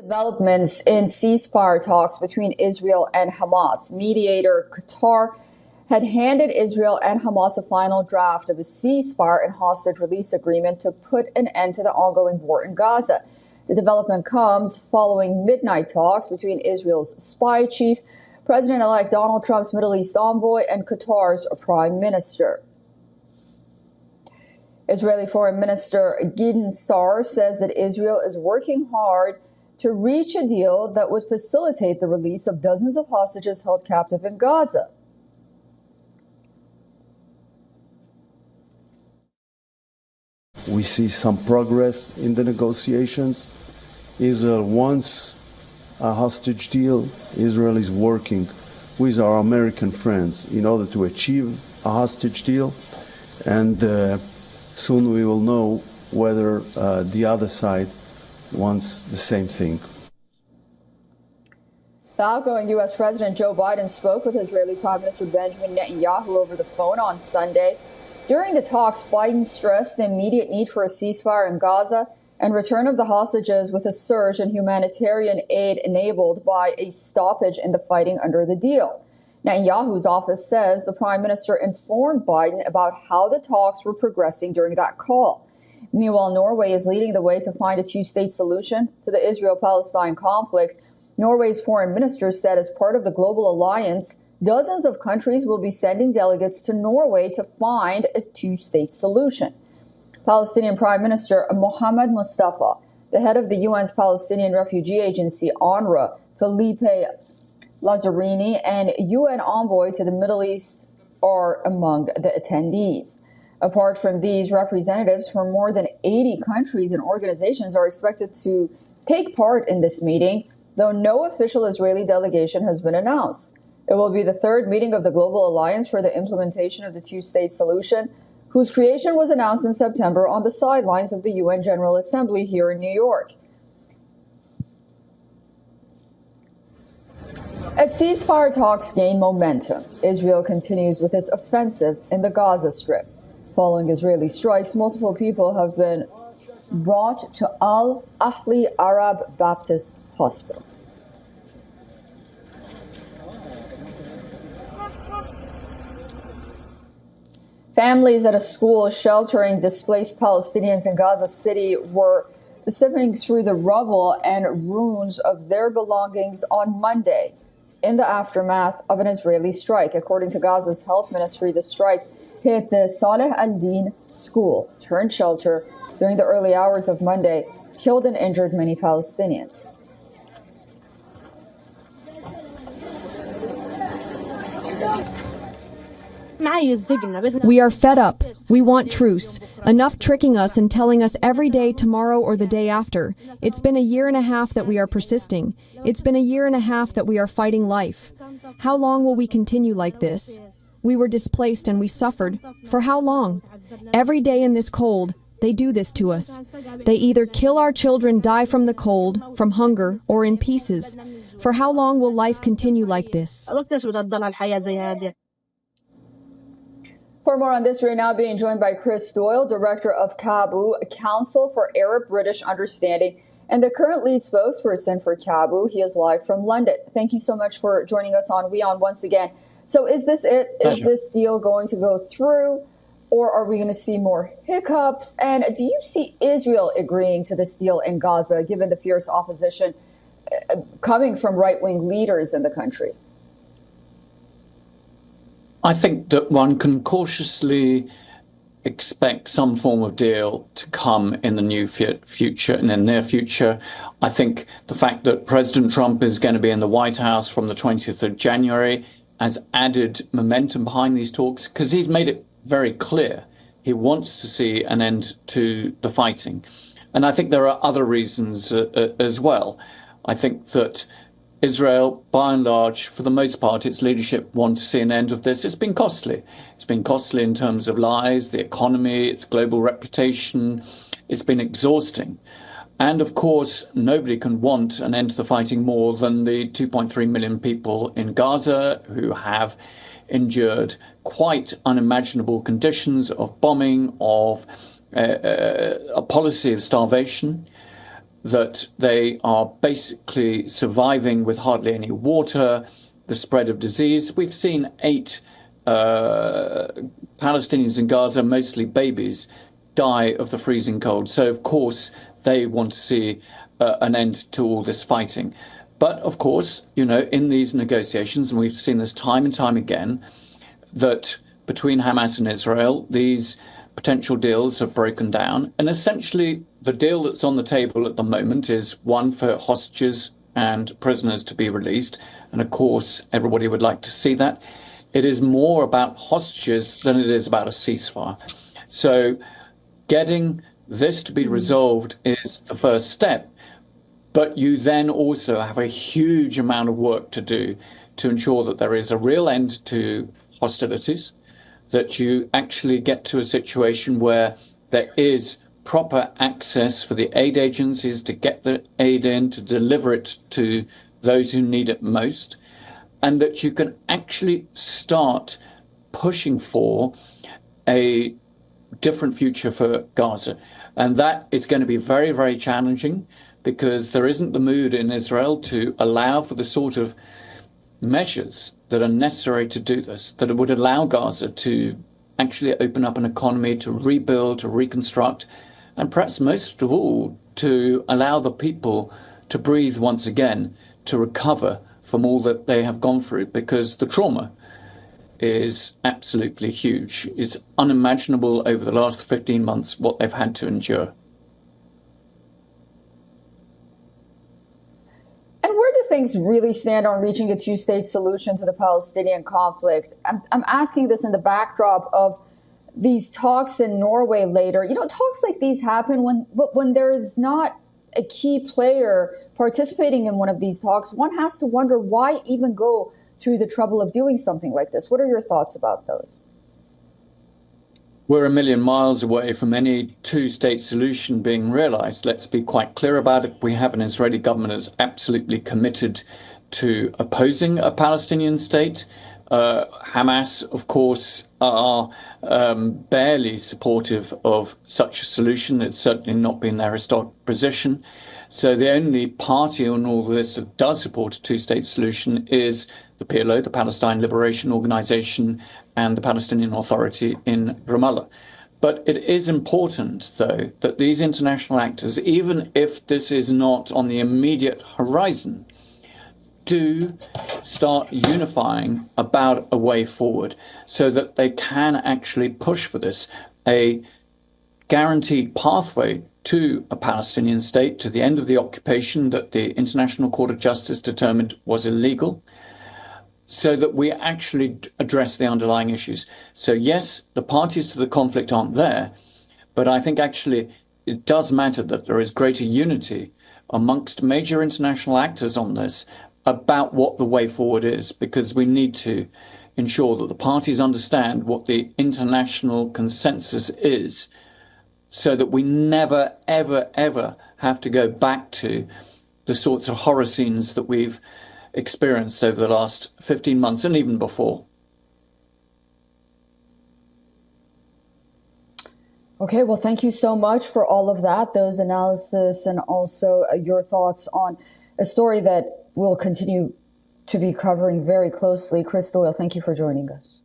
Developments in ceasefire talks between Israel and Hamas. Mediator Qatar had handed Israel and Hamas a final draft of a ceasefire and hostage release agreement to put an end to the ongoing war in Gaza. The development comes following midnight talks between Israel's spy chief, President-elect Donald Trump's Middle East envoy, and Qatar's prime minister. Israeli Foreign Minister Gideon Sa'ar says that Israel is working hard to reach a deal that would facilitate the release of dozens of hostages held captive in Gaza. We see some progress in the negotiations. Israel wants a hostage deal. Israel is working with our American friends in order to achieve a hostage deal. And soon we will know whether the other side wants the same thing. The outgoing U.S. President Joe Biden spoke with Israeli Prime Minister Benjamin Netanyahu over the phone on Sunday. During the talks, Biden stressed the immediate need for a ceasefire in Gaza and return of the hostages, with a surge in humanitarian aid enabled by a stoppage in the fighting under the deal. Netanyahu's office says the prime minister informed Biden about how the talks were progressing during that call. Meanwhile, Norway is leading the way to find a two-state solution to the Israel-Palestine conflict. Norway's foreign minister said as part of the global alliance, dozens of countries will be sending delegates to Norway to find a two-state solution. Palestinian Prime Minister Mohammed Mustafa, the head of the UN's Palestinian Refugee Agency, UNRWA, Felipe Lazzarini, and UN envoy to the Middle East are among the attendees. Apart from these, representatives from more than 80 countries and organizations are expected to take part in this meeting, though no official Israeli delegation has been announced. It will be the third meeting of the Global Alliance for the implementation of the two-state solution, whose creation was announced in September on the sidelines of the UN General Assembly here in New York. As ceasefire talks gain momentum, Israel continues with its offensive in the Gaza Strip. Following Israeli strikes, multiple people have been brought to Al-Ahli Arab Baptist Hospital. Families at a school sheltering displaced Palestinians in Gaza City were sifting through the rubble and ruins of their belongings on Monday in the aftermath of an Israeli strike. According to Gaza's health ministry, the strike hit the Saleh al-Din school turned shelter during the early hours of Monday, killed and injured many Palestinians. We are fed up. We want truce. Enough tricking us and telling us every day tomorrow or the day after. It's been a year and a half that we are persisting. It's been a year and a half that we are fighting life. How long will we continue like this? We were displaced and we suffered. For how long? Every day in this cold, they do this to us. They either kill our children, die from the cold, from hunger, or in pieces. For how long will life continue like this? For more on this, we're now being joined by Chris Doyle, Director of CABU, Council for Arab-British Understanding, and the current lead spokesperson for CABU. He is live from London. Thank you so much for joining us on WION once again. So is this it? Is this deal going to go through, or are we going to see more hiccups? And do you see Israel agreeing to this deal in Gaza, given the fierce opposition coming from right-wing leaders in the country? I think that one can cautiously expect some form of deal to come in the near future. I think the fact that President Trump is going to be in the White House from the 20th of January has added momentum behind these talks, because he's made it very clear he wants to see an end to the fighting. And I think there are other reasons as well. I think that Israel, by and large, for the most part, its leadership want to see an end of this. It's been costly. It's been costly in terms of lives, the economy, its global reputation. It's been exhausting. And of course, nobody can want an end to the fighting more than the 2.3 million people in Gaza who have endured quite unimaginable conditions of bombing, of a policy of starvation. that they are basically surviving with hardly any water, the spread of disease. We've seen 8 Palestinians in Gaza, mostly babies, die of the freezing cold. So, of course, they want to see an end to all this fighting. But, of course, you know, in these negotiations, and we've seen this time and time again, that between Hamas and Israel, these potential deals have broken down. And essentially, the deal that's on the table at the moment is one for hostages and prisoners to be released. And of course, everybody would like to see that. It is more about hostages than it is about a ceasefire. So getting this to be resolved is the first step. But you then also have a huge amount of work to do to ensure that there is a real end to hostilities, that you actually get to a situation where there is proper access for the aid agencies to get the aid in, to deliver it to those who need it most, and that you can actually start pushing for a different future for Gaza. And that is going to be very, very challenging, because there isn't the mood in Israel to allow for the sort of measures that are necessary to do this, that would allow Gaza to actually open up an economy, to rebuild, to reconstruct, and perhaps most of all, to allow the people to breathe once again, to recover from all that they have gone through, because the trauma is absolutely huge. It's unimaginable over the last 15 months what they've had to endure. Things really stand on reaching a two-state solution to the Palestinian conflict? I'm asking this in the backdrop of these talks in Norway later. You know, talks like these happen when there is not a key player participating in one of these talks. One has to wonder, why even go through the trouble of doing something like this? What are your thoughts about those? We're a million miles away from any two-state solution being realized. Let's be quite clear about it. We have an Israeli government that's absolutely committed to opposing a Palestinian state. Hamas, of course, are barely supportive of such a solution. It's certainly not been their historic position. So the only party on all this that does support a two-state solution is the PLO, the Palestine Liberation Organization, and the Palestinian Authority in Ramallah. But it is important, though, that these international actors, even if this is not on the immediate horizon, do start unifying about a way forward so that they can actually push for this, a guaranteed pathway to a Palestinian state, to the end of the occupation that the International Court of Justice determined was illegal, so that we actually address the underlying issues. So yes, the parties to the conflict aren't there, but I think actually it does matter that there is greater unity amongst major international actors on this about what the way forward is, because we need to ensure that the parties understand what the international consensus is, so that we never, ever, ever have to go back to the sorts of horror scenes that we've experienced over the last 15 months and even before. Okay, well, thank you so much for all of that, those analysis, and also your thoughts on a story that we'll continue to be covering very closely. Chris Doyle, thank you for joining us.